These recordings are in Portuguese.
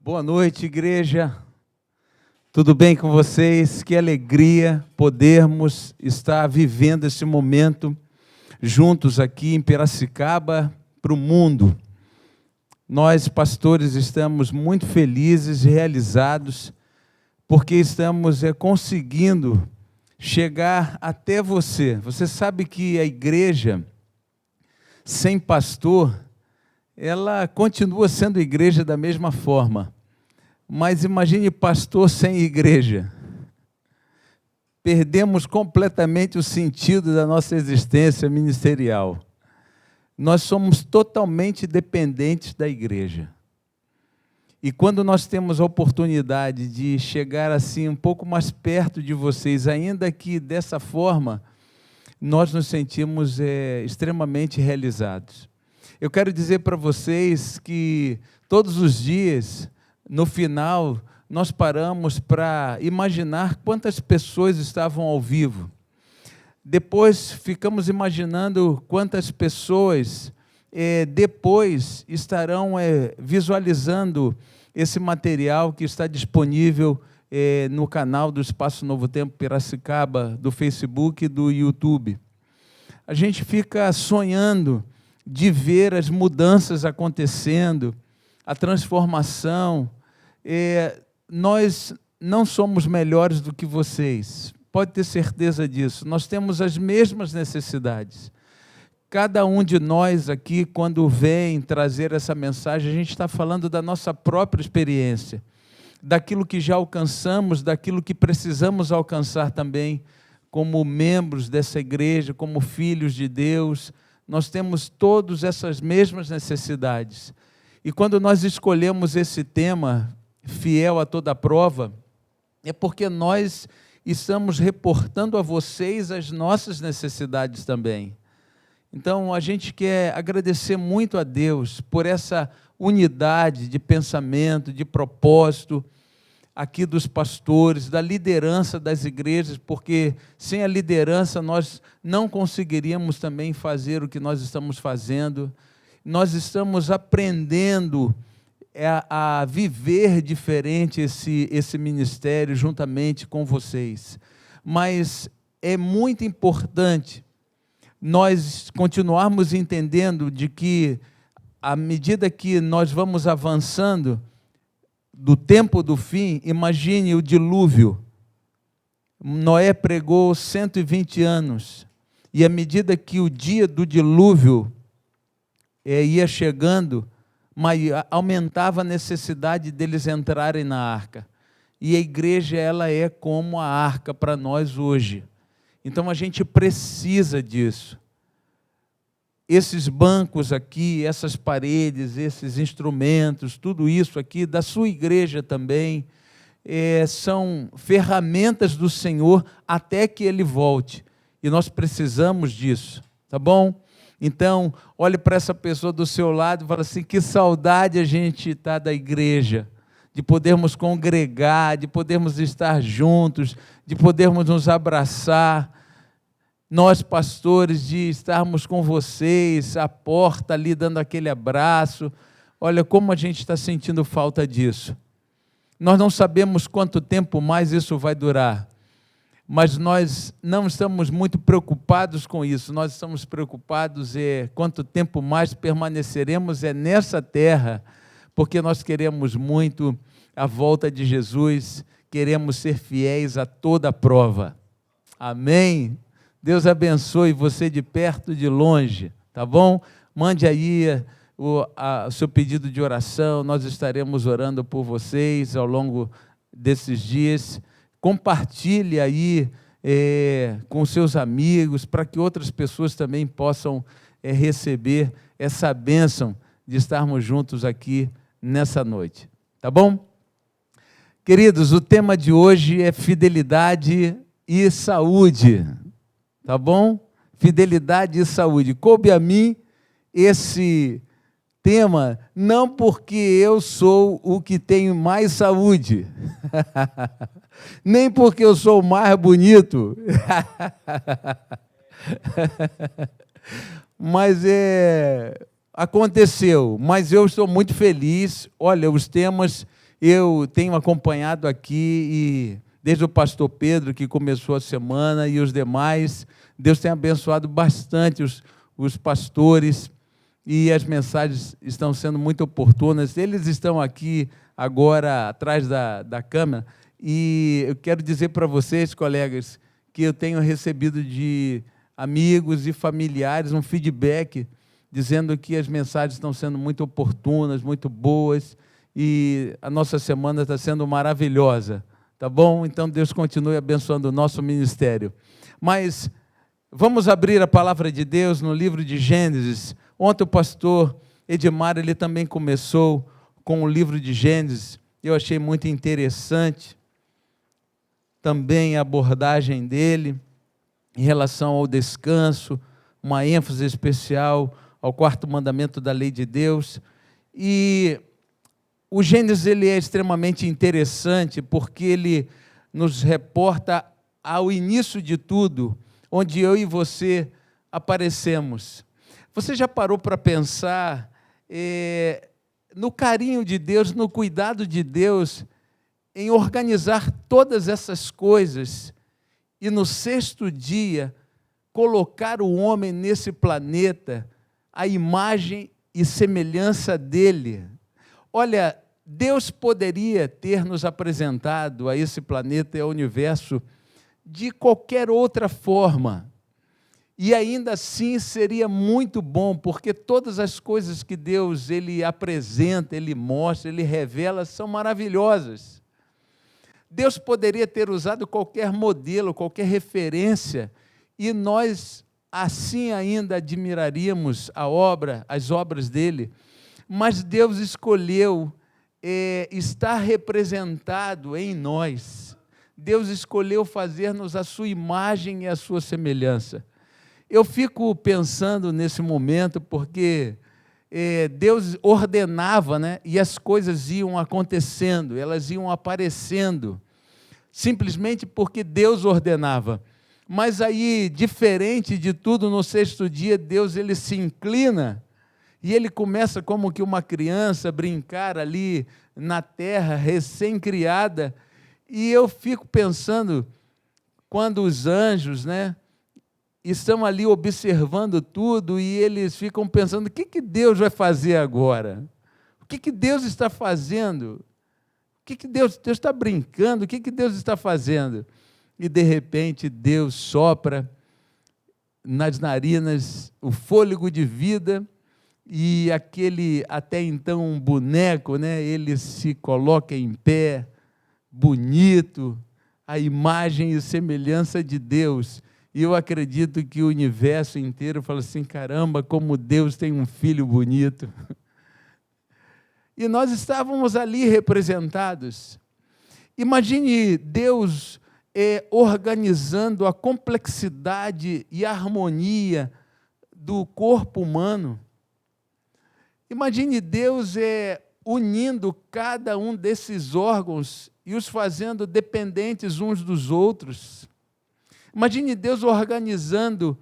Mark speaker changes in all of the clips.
Speaker 1: Boa noite, igreja. Tudo bem com vocês? Que alegria podermos estar vivendo esse momento juntos aqui em Piracicaba para o mundo. Nós, pastores, estamos muito felizes e realizados porque estamos conseguindo chegar até você. Você sabe que a igreja sem pastor, ela continua sendo igreja da mesma forma. Mas imagine pastor sem igreja. Perdemos completamente o sentido da nossa existência ministerial. Nós somos totalmente dependentes da igreja. E quando nós temos a oportunidade de chegar assim um pouco mais perto de vocês, ainda que dessa forma, nós nos sentimos extremamente realizados. Eu quero dizer para vocês que todos os dias, no final, nós paramos para imaginar quantas pessoas estavam ao vivo. Depois ficamos imaginando quantas pessoas depois estarão visualizando esse material que está disponível no canal do Espaço Novo Tempo Piracicaba, do Facebook e do YouTube. A gente fica sonhando de ver as mudanças acontecendo, a transformação. Nós não somos melhores do que vocês, pode ter certeza disso. Nós temos as mesmas necessidades. Cada um de nós aqui, quando vem trazer essa mensagem, a gente está falando da nossa própria experiência, daquilo que já alcançamos, daquilo que precisamos alcançar também, como membros dessa igreja, como filhos de Deus. Nós temos todas essas mesmas necessidades. E quando nós escolhemos esse tema, fiel a toda prova, é porque nós estamos reportando a vocês as nossas necessidades também. Então, a gente quer agradecer muito a Deus por essa unidade de pensamento, de propósito, aqui dos pastores, da liderança das igrejas, porque sem a liderança nós não conseguiríamos também fazer o que nós estamos fazendo. Nós estamos aprendendo a viver diferente esse ministério juntamente com vocês. Mas é muito importante nós continuarmos entendendo de que, à medida que nós vamos avançando do tempo do fim, imagine o dilúvio. Noé pregou 120 anos, e à medida que o dia do dilúvio ia chegando, aumentava a necessidade deles entrarem na arca. E a igreja, ela é como a arca para nós hoje. Então a gente precisa disso. Esses bancos aqui, essas paredes, esses instrumentos, tudo isso aqui, da sua igreja também, são ferramentas do Senhor até que Ele volte. E nós precisamos disso, tá bom? Então, olhe para essa pessoa do seu lado e fala assim, que saudade a gente está da igreja, de podermos congregar, de podermos estar juntos, de podermos nos abraçar. Nós, pastores, de estarmos com vocês, à porta ali, dando aquele abraço. Olha como a gente está sentindo falta disso. Nós não sabemos quanto tempo mais isso vai durar, mas nós não estamos muito preocupados com isso. Nós estamos preocupados quanto tempo mais permaneceremos nessa terra, porque nós queremos muito a volta de Jesus, queremos ser fiéis a toda a prova. Amém? Deus abençoe você de perto e de longe, tá bom? Mande aí o seu pedido de oração, nós estaremos orando por vocês ao longo desses dias. Compartilhe aí com seus amigos, para que outras pessoas também possam receber essa bênção de estarmos juntos aqui nessa noite, tá bom? Queridos, o tema de hoje é fidelidade e saúde. Tá bom? Fidelidade e saúde. Coube a mim esse tema, não porque eu sou o que tenho mais saúde, nem porque eu sou o mais bonito, mas aconteceu. Mas eu estou muito feliz. Olha, os temas Eu tenho acompanhado aqui, e desde o pastor Pedro, que começou a semana, e os demais, Deus tem abençoado bastante os pastores, e as mensagens estão sendo muito oportunas. Eles estão aqui agora atrás da câmera, e eu quero dizer para vocês, colegas, que eu tenho recebido de amigos e familiares um feedback dizendo que as mensagens estão sendo muito oportunas, muito boas, e a nossa semana está sendo maravilhosa, tá bom? Então, Deus continue abençoando o nosso ministério. Mas vamos abrir a palavra de Deus no livro de Gênesis. Ontem o pastor Edmar, ele também começou com o livro de Gênesis. Eu achei muito interessante também a abordagem dele em relação ao descanso, uma ênfase especial ao quarto mandamento da lei de Deus. E o Gênesis ele é extremamente interessante porque ele nos reporta ao início de tudo, onde eu e você aparecemos. Você já parou para pensar no carinho de Deus, no cuidado de Deus, em organizar todas essas coisas e no sexto dia colocar o homem nesse planeta, a imagem e semelhança dele? Olha, Deus poderia ter nos apresentado a esse planeta e ao universo de qualquer outra forma, e ainda assim seria muito bom, porque todas as coisas que Deus ele apresenta, ele mostra, ele revela, são maravilhosas. Deus poderia ter usado qualquer modelo, qualquer referência, e nós assim ainda admiraríamos as obras dele, mas Deus escolheu estar representado em nós. Deus escolheu fazer-nos a sua imagem e a sua semelhança. Eu fico pensando nesse momento porque Deus ordenava, né, e as coisas iam acontecendo, elas iam aparecendo, simplesmente porque Deus ordenava. Mas aí, diferente de tudo, no sexto dia, Deus ele se inclina e ele começa como que uma criança a brincar ali na terra, recém-criada. E eu fico pensando, quando os anjos, né, estão ali observando tudo e eles ficam pensando, o que Deus vai fazer agora? O que Deus está fazendo? O que Deus está brincando? O que Deus está fazendo? E, de repente, Deus sopra nas narinas o fôlego de vida, e aquele, até então, um boneco, né, ele se coloca em pé, bonito, a imagem e semelhança de Deus. E eu acredito que o universo inteiro fala assim, caramba, como Deus tem um filho bonito. E nós estávamos ali representados. Imagine Deus organizando a complexidade e a harmonia do corpo humano. Imagine Deus unindo cada um desses órgãos e os fazendo dependentes uns dos outros. Imagine Deus organizando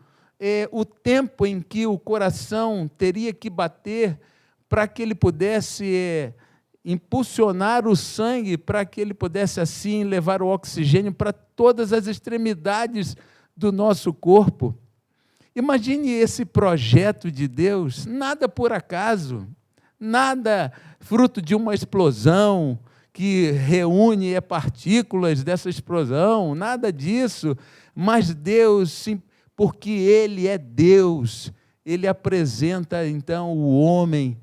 Speaker 1: o tempo em que o coração teria que bater para que ele pudesse impulsionar o sangue, para que ele pudesse assim levar o oxigênio para todas as extremidades do nosso corpo. Imagine esse projeto de Deus, nada por acaso, nada fruto de uma explosão que reúne partículas dessa explosão, nada disso, mas Deus, porque Ele é Deus, Ele apresenta então o homem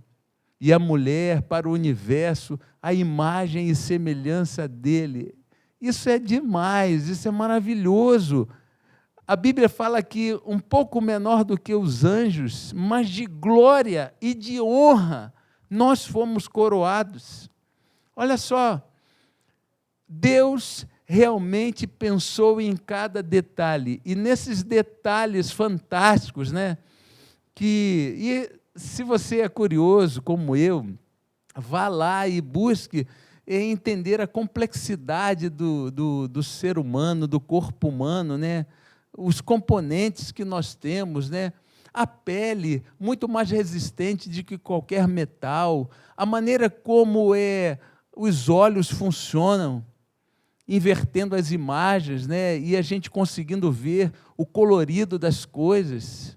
Speaker 1: e a mulher para o universo, a imagem e semelhança dele. Isso é demais, isso é maravilhoso. A Bíblia fala que um pouco menor do que os anjos, mas de glória e de honra, nós fomos coroados. Olha só, Deus realmente pensou em cada detalhe, e nesses detalhes fantásticos, né? E se você é curioso, como eu, vá lá e busque entender a complexidade do ser humano, do corpo humano, né? Os componentes que nós temos, né? A pele, muito mais resistente do que qualquer metal, a maneira como os olhos funcionam, invertendo as imagens, né? E a gente conseguindo ver o colorido das coisas.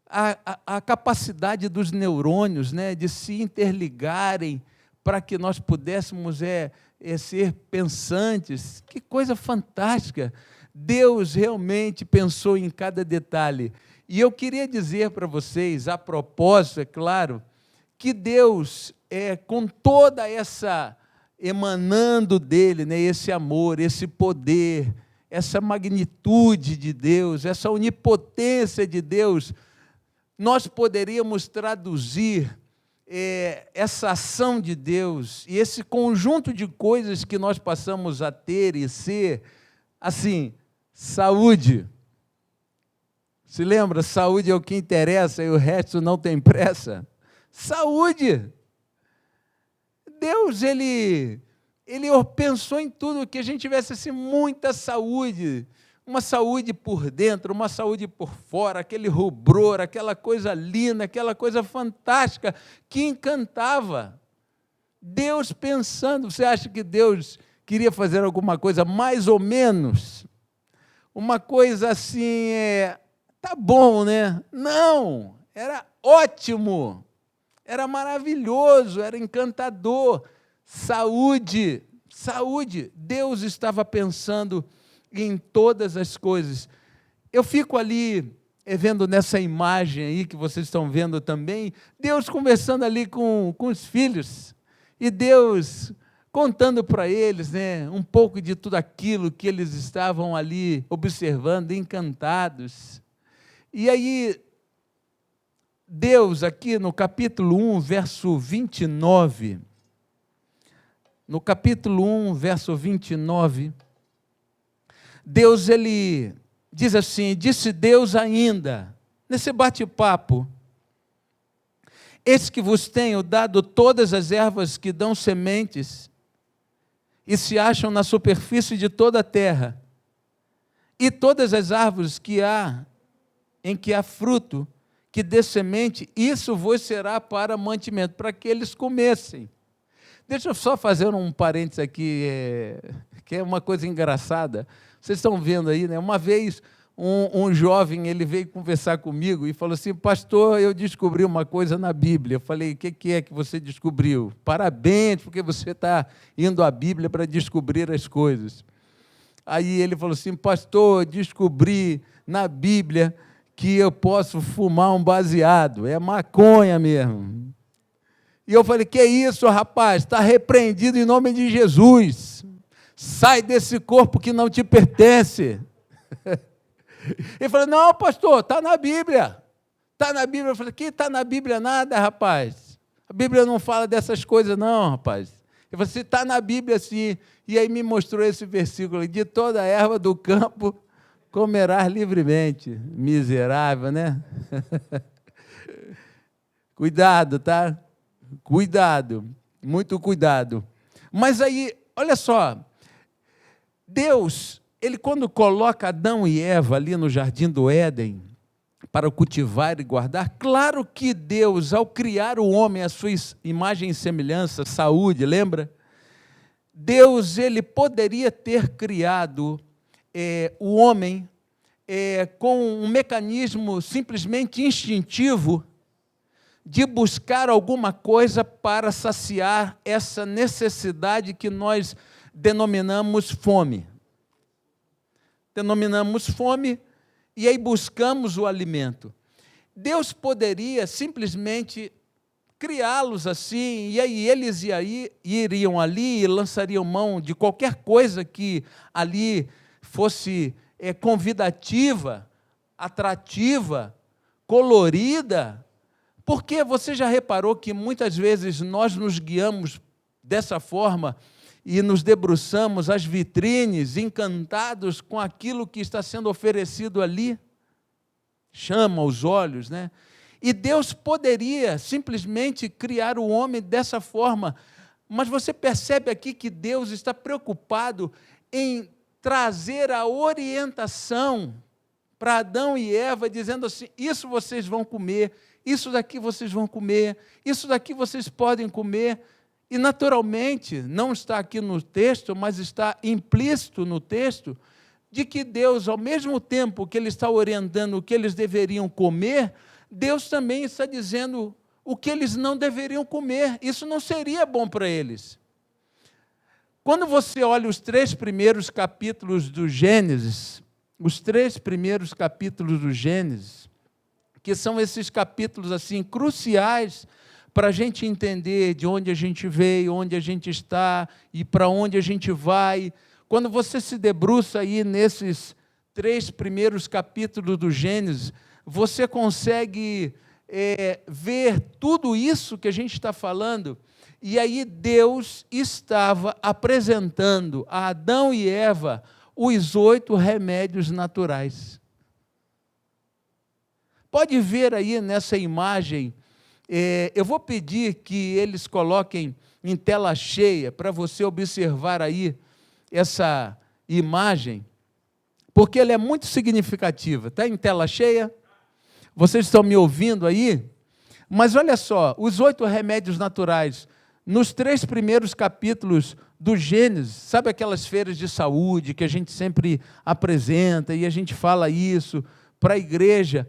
Speaker 1: A capacidade dos neurônios, né, de se interligarem para que nós pudéssemos ser pensantes. Que coisa fantástica! Deus realmente pensou em cada detalhe. E eu queria dizer para vocês, a propósito, é claro, que Deus, com toda essa, emanando dele, né, esse amor, esse poder, essa magnitude de Deus, essa onipotência de Deus, nós poderíamos traduzir essa ação de Deus e esse conjunto de coisas que nós passamos a ter e ser, assim, saúde. Se lembra? Saúde é o que interessa e o resto não tem pressa. Saúde! Deus, Ele pensou em tudo, que a gente tivesse assim, muita saúde, uma saúde por dentro, uma saúde por fora, aquele rubor, aquela coisa linda, aquela coisa fantástica que encantava. Deus pensando, você acha que Deus queria fazer alguma coisa mais ou menos? Uma coisa assim, tá bom, né? Não, era ótimo, era maravilhoso, era encantador. Saúde, saúde. Deus estava pensando em todas as coisas. Eu fico ali vendo nessa imagem aí que vocês estão vendo também, Deus conversando ali com os filhos, e Deus contando para eles, né, um pouco de tudo aquilo que eles estavam ali observando, encantados. E aí, Deus, aqui no capítulo 1, verso 29, no capítulo 1, verso 29, Deus, ele diz assim, disse Deus ainda, nesse bate-papo, eis que vos tenho dado todas as ervas que dão sementes e se acham na superfície de toda a terra, e todas as árvores em que há fruto, que dê semente, isso vos será para mantimento, para que eles comessem. Deixa eu só fazer um parênteses aqui, que é uma coisa engraçada. Vocês estão vendo aí, né? Uma vez um jovem, ele veio conversar comigo e falou assim, pastor, eu descobri uma coisa na Bíblia. Eu falei, o que é que você descobriu? Parabéns, porque você está indo à Bíblia para descobrir as coisas. Aí ele falou assim, pastor, descobri na Bíblia que eu posso fumar um baseado, é maconha mesmo. E eu falei, que é isso, rapaz? Está repreendido em nome de Jesus. Sai desse corpo que não te pertence. Ele falou, não, pastor, está na Bíblia. Está na Bíblia. Eu falei, que está na Bíblia nada, rapaz. A Bíblia não fala dessas coisas, não, rapaz. Ele falou, se está na Bíblia, sim. E aí me mostrou esse versículo, de toda a erva do campo comerás livremente. Miserável, né? Cuidado, tá? Cuidado, muito cuidado. Mas aí, olha só, Deus, ele quando coloca Adão e Eva ali no jardim do Éden, para cultivar e guardar, claro que Deus, ao criar o homem à sua imagem e semelhança, saúde, lembra? Deus, ele poderia ter criado o homem com um mecanismo simplesmente instintivo de buscar alguma coisa para saciar essa necessidade que nós denominamos fome. Denominamos fome e aí buscamos o alimento. Deus poderia simplesmente criá-los assim, e aí eles iriam ali e lançariam mão de qualquer coisa que ali fosse convidativa, atrativa, colorida. Porque você já reparou que muitas vezes nós nos guiamos dessa forma e nos debruçamos às vitrines, encantados com aquilo que está sendo oferecido ali? Chama os olhos, né? E Deus poderia simplesmente criar o homem dessa forma, mas você percebe aqui que Deus está preocupado em trazer a orientação para Adão e Eva, dizendo assim, isso vocês vão comer, isso daqui vocês vão comer, isso daqui vocês podem comer, E, naturalmente, não está aqui no texto, mas está implícito no texto, de que Deus, ao mesmo tempo que Ele está orientando o que eles deveriam comer, Deus também está dizendo o que eles não deveriam comer. Isso não seria bom para eles. Quando você olha os 3 primeiros capítulos do Gênesis, que são esses capítulos assim cruciais para a gente entender de onde a gente veio, onde a gente está e para onde a gente vai. Quando você se debruça aí nesses 3 primeiros capítulos do Gênesis, você consegue ver tudo isso que a gente está falando. E aí Deus estava apresentando a Adão e Eva os 8 remédios naturais. Pode ver aí nessa imagem, eu vou pedir que eles coloquem em tela cheia, para você observar aí essa imagem, porque ela é muito significativa. Está em tela cheia? Vocês estão me ouvindo aí? Mas olha só, os 8 remédios naturais, nos 3 primeiros capítulos do Gênesis, sabe aquelas feiras de saúde que a gente sempre apresenta e a gente fala isso para a igreja?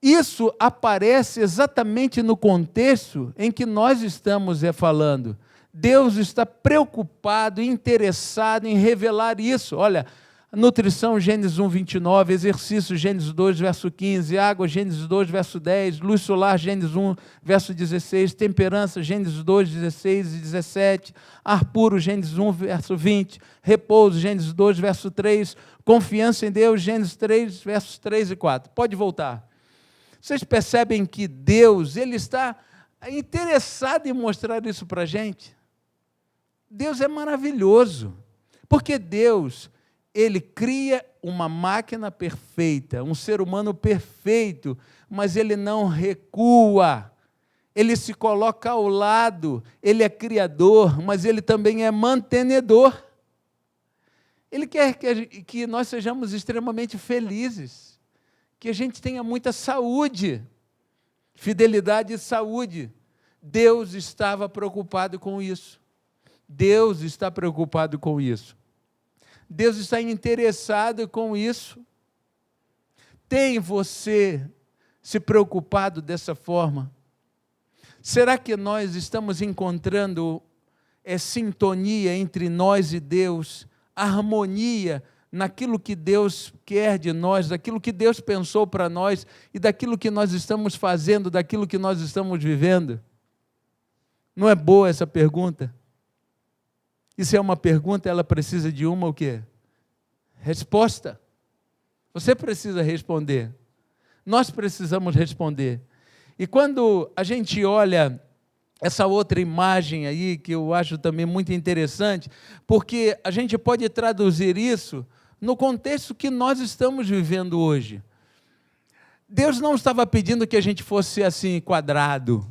Speaker 1: Isso aparece exatamente no contexto em que nós estamos falando. Deus está preocupado, interessado em revelar isso. Olha, nutrição, Gênesis 1, 29, exercício, Gênesis 2, verso 15, água, Gênesis 2, verso 10, luz solar, Gênesis 1, verso 16, temperança, Gênesis 2, 16 e 17, ar puro, Gênesis 1, verso 20, repouso, Gênesis 2, verso 3, confiança em Deus, Gênesis 3, versos 3 e 4. Pode voltar. Vocês percebem que Deus, Ele está interessado em mostrar isso para a gente? Deus é maravilhoso, porque Deus, Ele cria uma máquina perfeita, um ser humano perfeito, mas Ele não recua, Ele se coloca ao lado, Ele é criador, mas Ele também é mantenedor. Ele quer que nós sejamos extremamente felizes, que a gente tenha muita saúde, fidelidade e saúde. Deus estava preocupado com isso. Deus está preocupado com isso. Deus está interessado com isso. Tem você se preocupado dessa forma? Será que nós estamos encontrando sintonia entre nós e Deus, harmonia naquilo que Deus quer de nós, daquilo que Deus pensou para nós e daquilo que nós estamos fazendo, daquilo que nós estamos vivendo? Não é boa essa pergunta? Isso é uma pergunta, ela precisa de uma o quê? Resposta. Você precisa responder. Nós precisamos responder. E quando a gente olha essa outra imagem aí, que eu acho também muito interessante, porque a gente pode traduzir isso no contexto que nós estamos vivendo hoje. Deus não estava pedindo que a gente fosse assim, quadrado.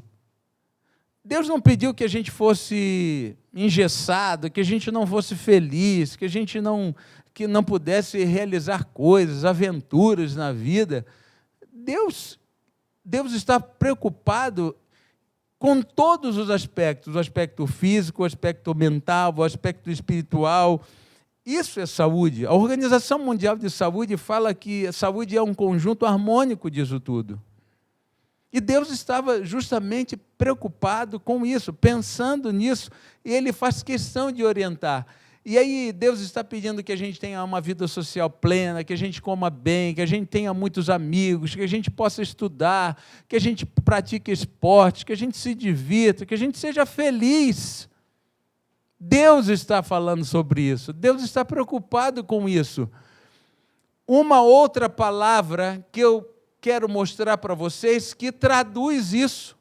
Speaker 1: Deus não pediu que a gente fosse engessado, que a gente não fosse feliz, que a gente não pudesse realizar coisas, aventuras na vida. Deus está preocupado com todos os aspectos, o aspecto físico, o aspecto mental, o aspecto espiritual. Isso é saúde. A Organização Mundial de Saúde fala que a saúde é um conjunto harmônico disso tudo. E Deus estava justamente preocupado com isso, pensando nisso, e Ele faz questão de orientar. E aí Deus está pedindo que a gente tenha uma vida social plena, que a gente coma bem, que a gente tenha muitos amigos, que a gente possa estudar, que a gente pratique esporte, que a gente se divirta, que a gente seja feliz. Deus está falando sobre isso, Deus está preocupado com isso. Uma outra palavra que eu quero mostrar para vocês que traduz isso.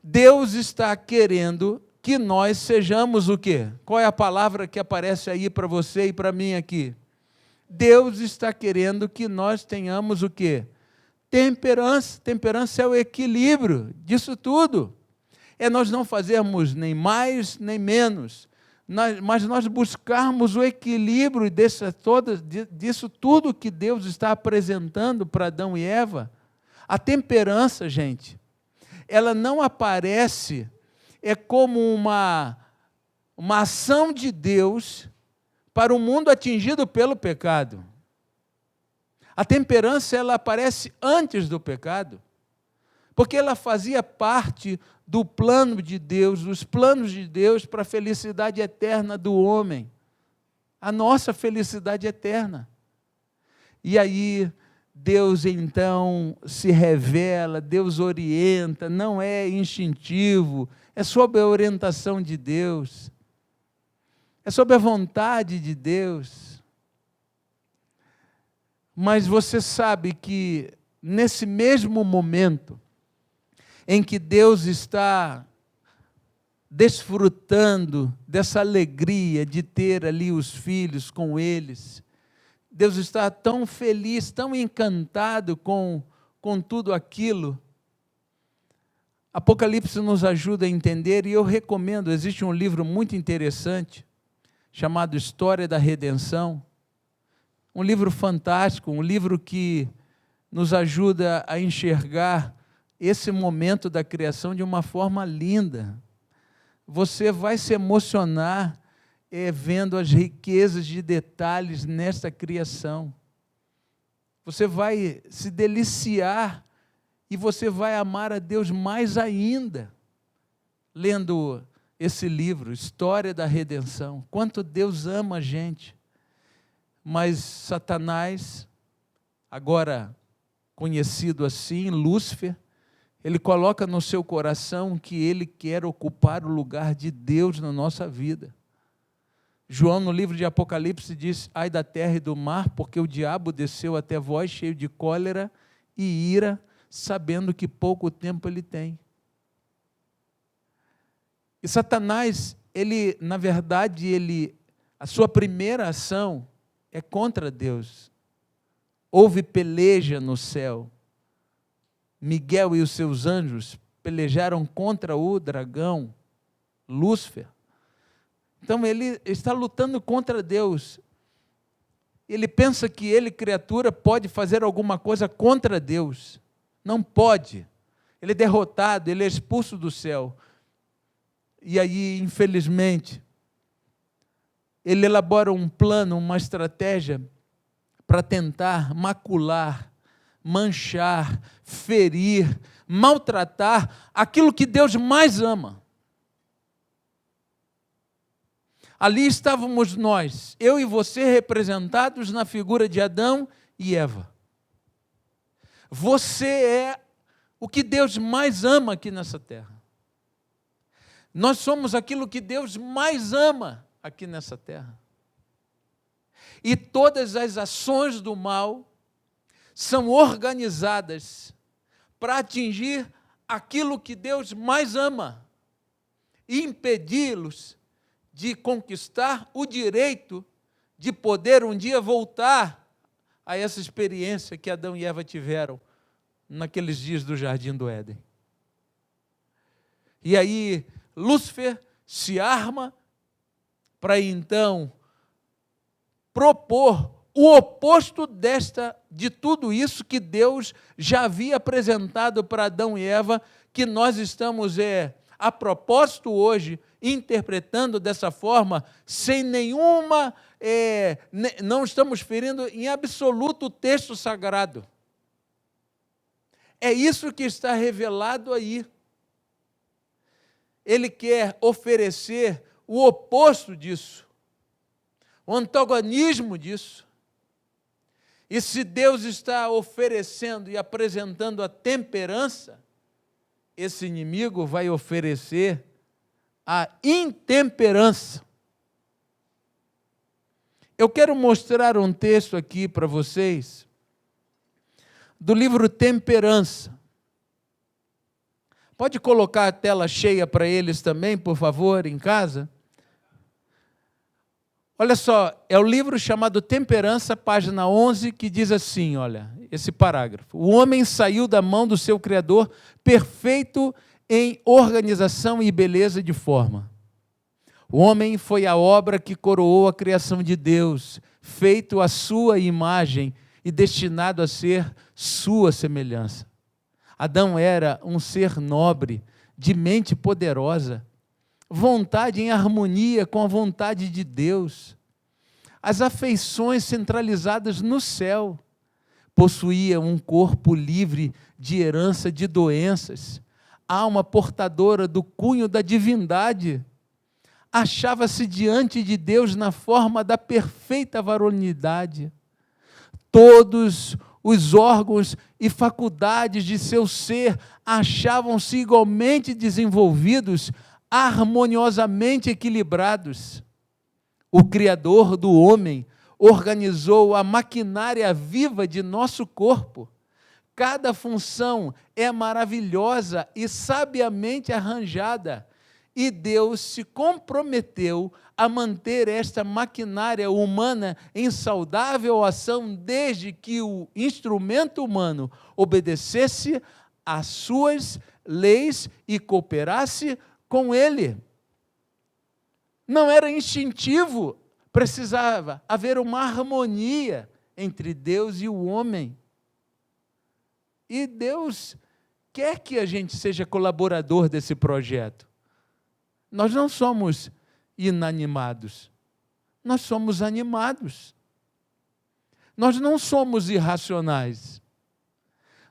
Speaker 1: Deus está querendo que nós sejamos o quê? Qual é a palavra que aparece aí para você e para mim aqui? Deus está querendo que nós tenhamos o quê? Temperança. Temperança é o equilíbrio disso tudo. É nós não fazermos nem mais nem menos, mas nós buscarmos o equilíbrio disso tudo que Deus está apresentando para Adão e Eva. A temperança, gente, ela não aparece é como uma ação de Deus para o mundo atingido pelo pecado. A temperança, ela aparece antes do pecado, porque ela fazia parte do plano de Deus, dos planos de Deus para a felicidade eterna do homem, a nossa felicidade eterna. E aí, Deus então se revela, Deus orienta, não é instintivo, é sob a orientação de Deus, é sob a vontade de Deus. Mas você sabe que nesse mesmo momento em que Deus está desfrutando dessa alegria de ter ali os filhos com eles, Deus está tão feliz, tão encantado com tudo aquilo. Apocalipse nos ajuda a entender, e eu recomendo, existe um livro muito interessante, chamado História da Redenção, um livro fantástico, um livro que nos ajuda a enxergar esse momento da criação de uma forma linda. Você vai se emocionar vendo as riquezas de detalhes nesta criação. Você vai se deliciar e você vai amar a Deus mais ainda, lendo esse livro, História da Redenção. Quanto Deus ama a gente. Mas Satanás, agora conhecido assim, Lúcifer, ele coloca no seu coração que ele quer ocupar o lugar de Deus na nossa vida. João, no livro de Apocalipse, diz: ai da terra e do mar, porque o diabo desceu até vós cheio de cólera e ira, sabendo que pouco tempo ele tem. E Satanás, ele, na verdade, a sua primeira ação é contra Deus. Houve peleja no céu. Miguel e os seus anjos pelejaram contra o dragão, Lúcifer. Então ele está lutando contra Deus. Ele pensa que ele, criatura, pode fazer alguma coisa contra Deus. Não pode. Ele é derrotado, ele é expulso do céu. E aí, infelizmente, ele elabora um plano, uma estratégia para tentar macular, manchar, ferir, maltratar aquilo que Deus mais ama. Ali estávamos nós, eu e você, representados na figura de Adão e Eva. Você é o que Deus mais ama aqui nessa terra. Nós somos aquilo que Deus mais ama aqui nessa terra. E todas as ações do mal são organizadas para atingir aquilo que Deus mais ama e impedi-los de conquistar o direito de poder um dia voltar a essa experiência que Adão e Eva tiveram naqueles dias do Jardim do Éden. E aí Lúcifer se arma para então propor o oposto de tudo isso que Deus já havia apresentado para Adão e Eva, que nós estamos, a propósito hoje, interpretando dessa forma, sem nenhuma, não estamos ferindo em absoluto o texto sagrado. É isso que está revelado aí. Ele quer oferecer o oposto disso, o antagonismo disso. E se Deus está oferecendo e apresentando a temperança, esse inimigo vai oferecer a intemperança. Eu quero mostrar um texto aqui para vocês, do livro Temperança. Pode colocar a tela cheia para eles também, por favor, em casa? Olha só, é o livro chamado Temperança, página 11, que diz assim, olha, esse parágrafo. O homem saiu da mão do seu Criador, perfeito em organização e beleza de forma. O homem foi a obra que coroou a criação de Deus, feito à sua imagem e destinado a ser sua semelhança. Adão era um ser nobre, de mente poderosa, vontade em harmonia com a vontade de Deus. As afeições centralizadas no céu. Possuía um corpo livre de herança de doenças, alma portadora do cunho da divindade. Achava-se diante de Deus na forma da perfeita varonilidade. Todos os órgãos e faculdades de seu ser achavam-se igualmente desenvolvidos, harmoniosamente equilibrados. O Criador do homem organizou a maquinária viva de nosso corpo. Cada função é maravilhosa e sabiamente arranjada, e Deus se comprometeu a manter esta maquinária humana em saudável ação desde que o instrumento humano obedecesse às suas leis e cooperasse com ele. Não era instintivo, precisava haver uma harmonia entre Deus e o homem. E Deus quer que a gente seja colaborador desse projeto. Nós não somos inanimados, nós somos animados. Nós não somos irracionais,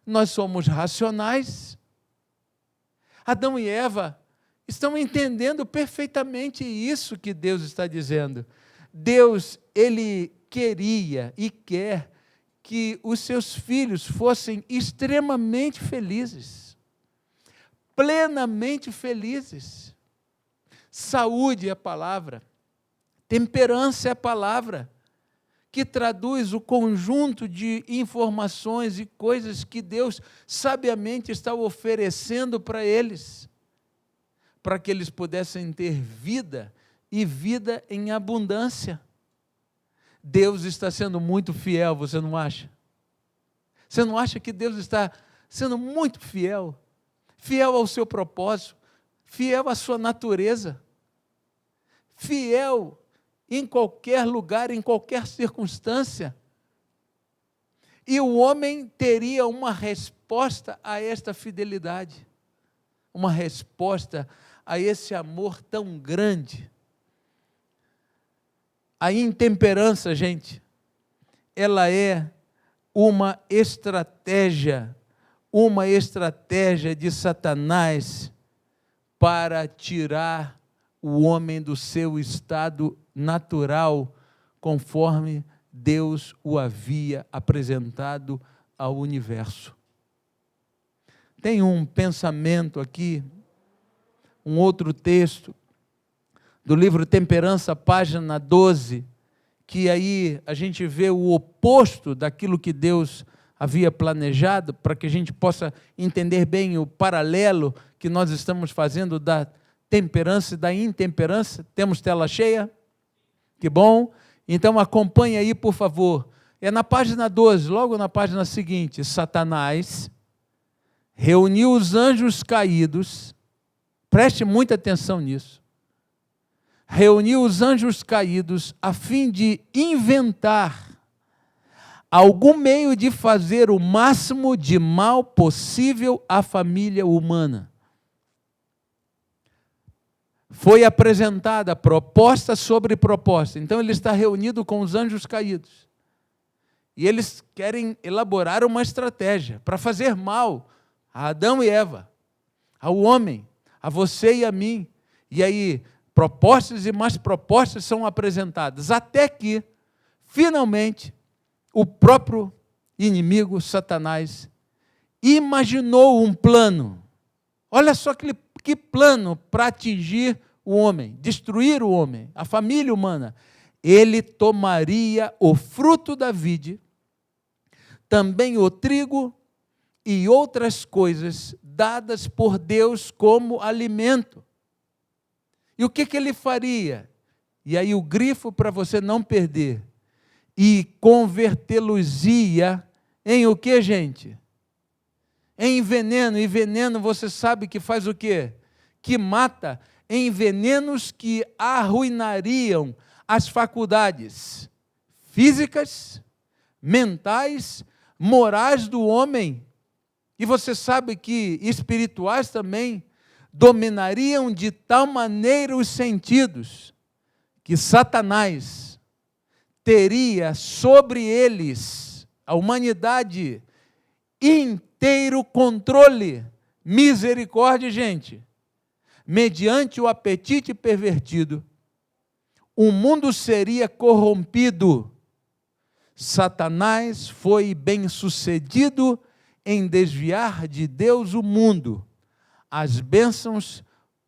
Speaker 1: nós somos racionais. Adão e Eva estão entendendo perfeitamente isso que Deus está dizendo. Deus, Ele queria e quer que os seus filhos fossem extremamente felizes, plenamente felizes. Saúde é a palavra, temperança é a palavra, que traduz o conjunto de informações e coisas que Deus sabiamente está oferecendo para eles, para que eles pudessem ter vida e vida em abundância. Deus está sendo muito fiel, você não acha? Você não acha que Deus está sendo muito fiel? Fiel ao seu propósito, fiel à sua natureza, fiel em qualquer lugar, em qualquer circunstância. E o homem teria uma resposta a esta fidelidade, uma resposta a esse amor tão grande. A intemperança, gente, ela é uma estratégia de Satanás para tirar o homem do seu estado natural, conforme Deus o havia apresentado ao universo. Tem um pensamento aqui, um outro texto, do livro Temperança, página 12, que aí a gente vê o oposto daquilo que Deus havia planejado, para que a gente possa entender bem o paralelo que nós estamos fazendo da temperança e da intemperança. Temos tela cheia? Que bom! Então acompanhe aí, por favor. É na página 12, logo na página seguinte. Satanás reuniu os anjos caídos, preste muita atenção nisso, reuniu os anjos caídos a fim de inventar algum meio de fazer o máximo de mal possível à família humana. Foi apresentada proposta sobre proposta. Então ele está reunido com os anjos caídos. E eles querem elaborar uma estratégia para fazer mal a Adão e Eva, ao homem, a você e a mim. E aí, propostas e mais propostas são apresentadas, até que, finalmente, o próprio inimigo, Satanás, imaginou um plano. Olha só que plano para atingir o homem, destruir o homem, a família humana. Ele tomaria o fruto da vide, também o trigo e outras coisas dadas por Deus como alimento. E o que ele faria? E aí o grifo para você não perder. E convertê-los-ia em o que, gente? Em veneno. E veneno você sabe que faz o quê? Que mata. Em venenos que arruinariam as faculdades físicas, mentais, morais do homem. E você sabe que espirituais também. dominariam de tal maneira os sentidos que Satanás teria sobre eles, a humanidade, inteiro controle. Misericórdia, gente. Mediante o apetite pervertido, o mundo seria corrompido. Satanás foi bem-sucedido em desviar de Deus o mundo. As bênçãos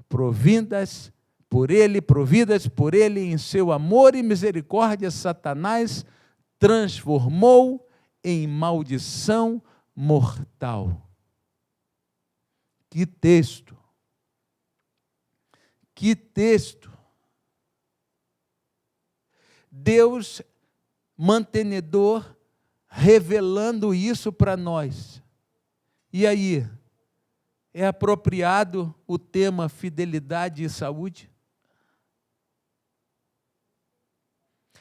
Speaker 1: providas por ele em seu amor e misericórdia, Satanás transformou em maldição mortal. Que texto! Que texto! Deus mantenedor revelando isso para nós. E aí, é apropriado o tema fidelidade e saúde?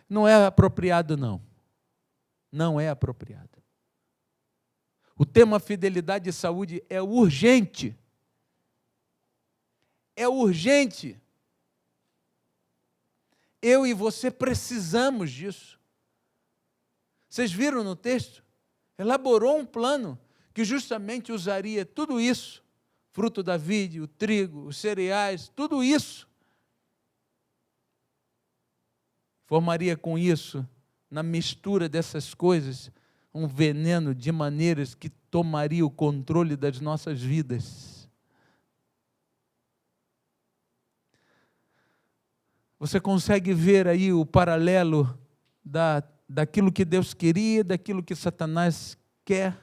Speaker 1: Não é apropriado, não. Não é apropriado. O tema fidelidade e saúde é urgente. É urgente. Eu e você precisamos disso. Vocês viram no texto? Elaborou um plano que justamente usaria tudo isso, fruto da vide, o trigo, os cereais, tudo isso. Formaria com isso, na mistura dessas coisas, um veneno de maneiras que tomaria o controle das nossas vidas. Você consegue ver aí o paralelo daquilo que Deus queria, daquilo que Satanás quer?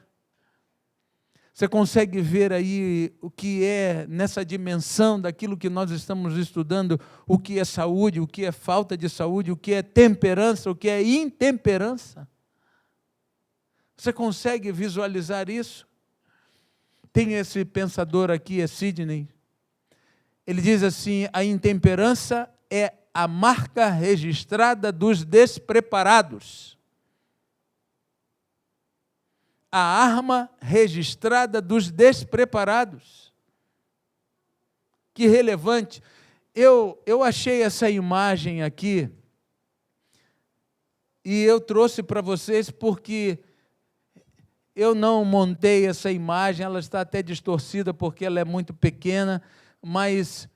Speaker 1: Você consegue ver aí o que é, nessa dimensão daquilo que nós estamos estudando, o que é saúde, o que é falta de saúde, o que é temperança, o que é intemperança? Você consegue visualizar isso? Tem esse pensador aqui, é Sidney. Ele diz assim: a intemperança é a marca registrada dos despreparados. A arma registrada dos despreparados. Que relevante. Eu achei essa imagem aqui e eu trouxe para vocês porque eu não montei essa imagem, ela está até distorcida porque ela é muito pequena, mas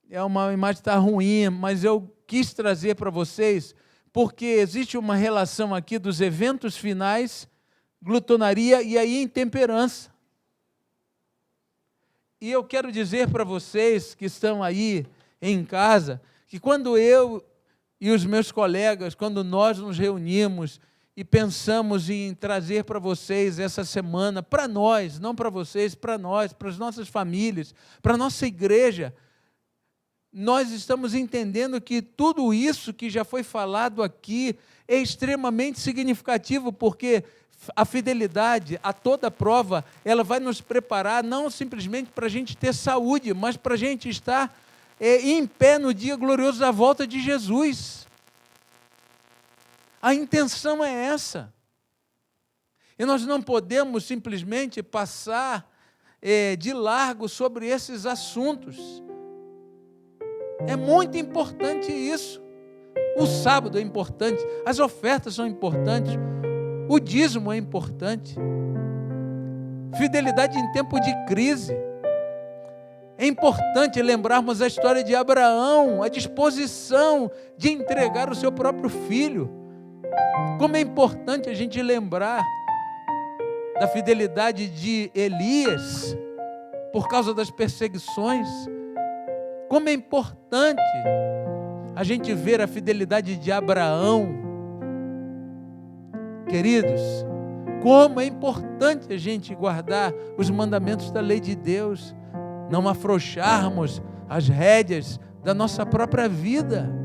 Speaker 1: é uma imagem que está ruim, mas eu quis trazer para vocês porque existe uma relação aqui dos eventos finais, glutonaria e aí intemperança. E eu quero dizer para vocês que estão aí em casa, que quando eu e os meus colegas, quando nós nos reunimos e pensamos em trazer para vocês essa semana, para nós, não para vocês, para nós, para as nossas famílias, para a nossa igreja, nós estamos entendendo que tudo isso que já foi falado aqui é extremamente significativo, porque a fidelidade a toda prova, ela vai nos preparar não simplesmente para a gente ter saúde, mas para a gente estar em pé no dia glorioso da volta de Jesus. A intenção é essa. E nós não podemos simplesmente passar de largo sobre esses assuntos. É muito importante isso. O sábado é importante, as ofertas são importantes, o dízimo é importante. Fidelidade em tempo de crise. É importante lembrarmos a história de Abraão, a disposição de entregar o seu próprio filho. Como é importante a gente lembrar da fidelidade de Elias, por causa das perseguições. Como é importante a gente ver a fidelidade de Abraão. Queridos, como é importante a gente guardar os mandamentos da lei de Deus, não afrouxarmos as rédeas da nossa própria vida.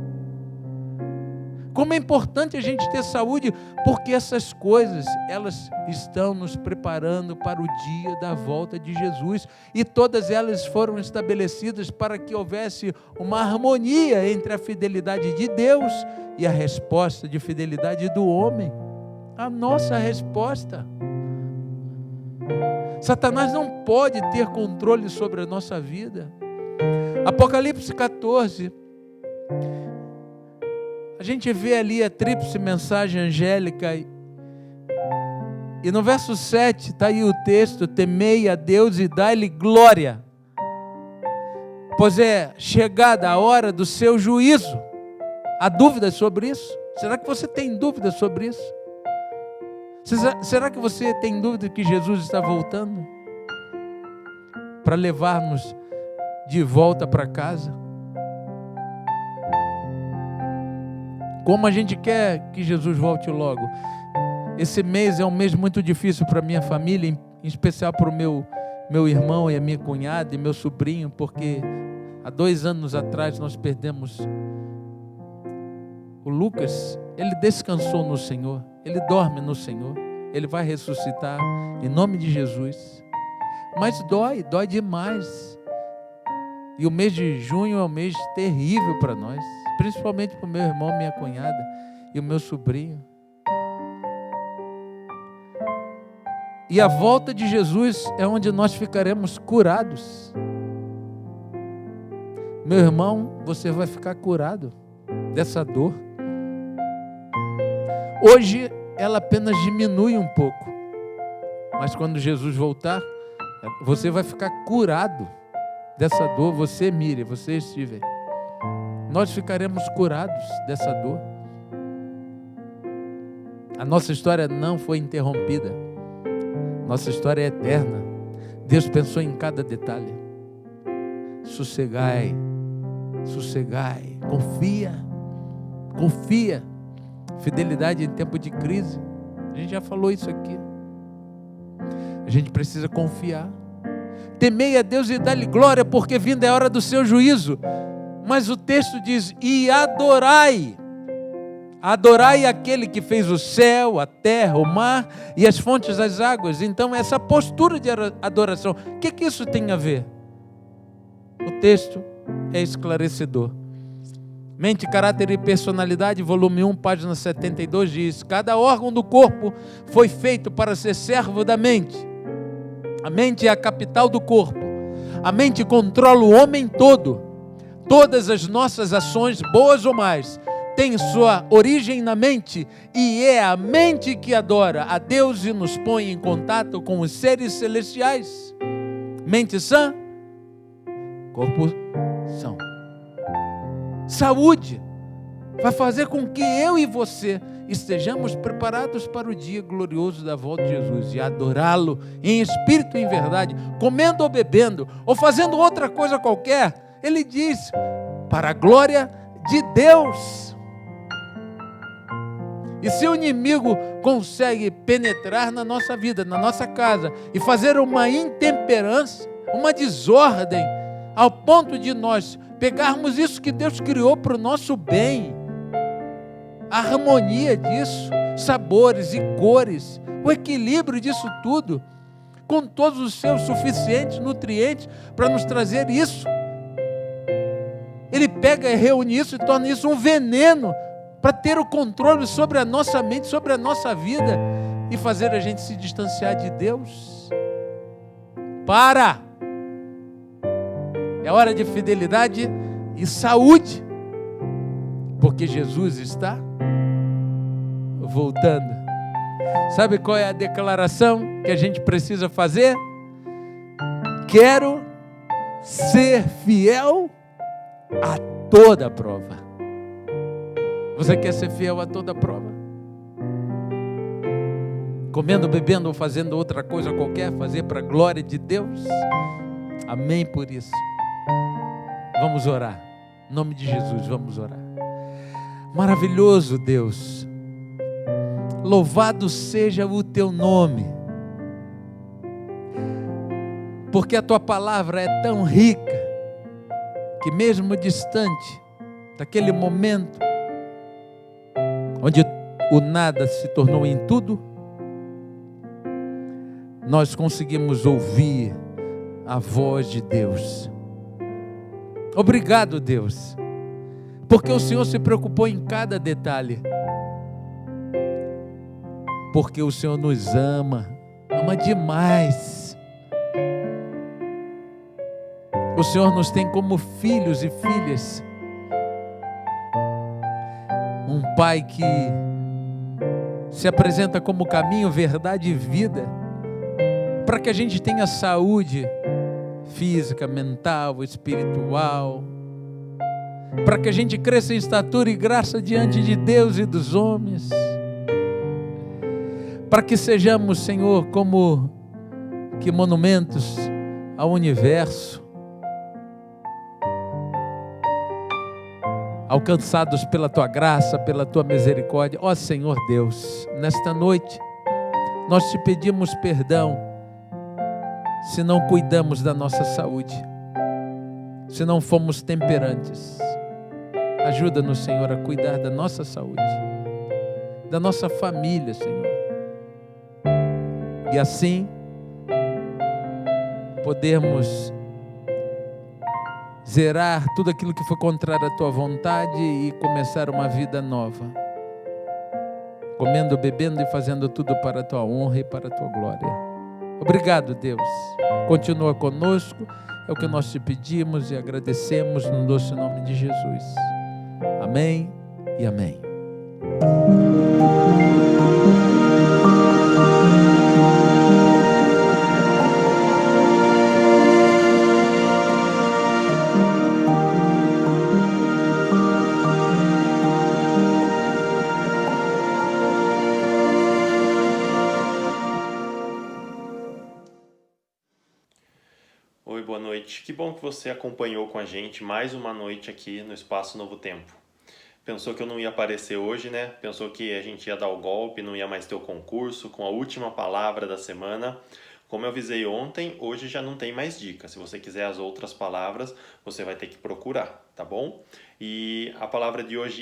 Speaker 1: Como é importante a gente ter saúde, porque essas coisas, elas estão nos preparando para o dia da volta de Jesus, e todas elas foram estabelecidas para que houvesse uma harmonia entre a fidelidade de Deus e a resposta de fidelidade do homem. A nossa resposta. Satanás não pode ter controle sobre a nossa vida. Apocalipse 14, a gente vê ali a tríplice mensagem angélica, e no verso 7 está aí o texto: temei a Deus e dai-lhe glória, pois é chegada a hora do seu juízo. Há dúvidas sobre isso? Será que você tem dúvidas sobre isso? Será que você tem dúvida que Jesus está voltando para levar-nos de volta para casa? Como a gente quer que Jesus volte logo. Esse mês é um mês muito difícil para a minha família, em especial para o meu irmão e a minha cunhada e meu sobrinho, porque há 2 anos atrás nós perdemos o Lucas. Ele descansou no Senhor, ele dorme no Senhor, ele vai ressuscitar em nome de Jesus. Mas dói demais. E o mês de junho é um mês terrível para nós, principalmente para o meu irmão, minha cunhada e o meu sobrinho. E a volta de Jesus é onde nós ficaremos curados. Meu irmão, você vai ficar curado dessa dor. Hoje ela apenas diminui um pouco, mas quando Jesus voltar, você vai ficar curado dessa dor. Você, Miriam, você, Steven, nós ficaremos curados dessa dor. A nossa história não foi interrompida, nossa história é eterna. Deus pensou em cada detalhe. Sossegai, confia. Fidelidade em tempo de crise, a gente já falou isso aqui. A gente precisa confiar. Temei a Deus e dá-lhe glória, porque vinda é a hora do seu juízo. Mas o texto diz: e adorai aquele que fez o céu, a terra, o mar e as fontes das águas. Então essa postura de adoração, o que isso tem a ver? O texto é esclarecedor. Mente, Caráter e Personalidade, volume 1, página 72, diz: cada órgão do corpo foi feito para ser servo da mente. A mente é a capital do corpo. A mente controla o homem todo. Todas as nossas ações, boas ou más, têm sua origem na mente, e é a mente que adora a Deus e nos põe em contato com os seres celestiais. Mente sã, corpo são. Saúde vai fazer com que eu e você estejamos preparados para o dia glorioso da volta de Jesus e adorá-lo em espírito e em verdade, comendo ou bebendo, ou fazendo outra coisa qualquer. Ele diz: para a glória de Deus. E se o inimigo consegue penetrar na nossa vida, na nossa casa, e fazer uma intemperança, uma desordem, ao ponto de nós pegarmos isso que Deus criou para o nosso bem, a harmonia disso, sabores e cores, o equilíbrio disso tudo, com todos os seus suficientes nutrientes para nos trazer isso, ele pega e reúne isso e torna isso um veneno para ter o controle sobre a nossa mente, sobre a nossa vida, e fazer a gente se distanciar de Deus. É hora de fidelidade e saúde, porque Jesus está voltando. Sabe qual é a declaração que a gente precisa fazer? Quero ser fiel a toda prova. Você quer ser fiel a toda prova? Comendo, bebendo ou fazendo outra coisa qualquer, fazer para a glória de Deus? Amém por isso. Vamos orar. Em nome de Jesus, vamos orar. Maravilhoso Deus, louvado seja o teu nome, porque a tua palavra é tão rica, que mesmo distante daquele momento, onde o nada se tornou em tudo, nós conseguimos ouvir a voz de Deus. Obrigado, Deus, porque o Senhor se preocupou em cada detalhe, porque o Senhor nos ama demais, O Senhor nos tem como filhos e filhas. Um Pai que se apresenta como caminho, verdade e vida, para que a gente tenha saúde física, mental, espiritual, para que a gente cresça em estatura e graça diante de Deus e dos homens, para que sejamos, Senhor, como que monumentos ao universo, alcançados pela Tua graça, pela Tua misericórdia. Ó Senhor Deus, nesta noite, nós te pedimos perdão se não cuidamos da nossa saúde, se não fomos temperantes. Ajuda-nos, Senhor, a cuidar da nossa saúde, da nossa família, Senhor. E assim, podermos zerar tudo aquilo que foi contrário à Tua vontade e começar uma vida nova, comendo, bebendo e fazendo tudo para a Tua honra e para a Tua glória. Obrigado, Deus. Continua conosco, é o que nós te pedimos e agradecemos no doce nome de Jesus. Amém e amém.
Speaker 2: Oi, boa noite. Que bom que você acompanhou com a gente mais uma noite aqui no Espaço Novo Tempo. Pensou que eu não ia aparecer hoje, né? Pensou que a gente ia dar o golpe, não ia mais ter o concurso com a última palavra da semana. Como eu avisei ontem, hoje já não tem mais dica. Se você quiser as outras palavras, você vai ter que procurar, tá bom? E a palavra de hoje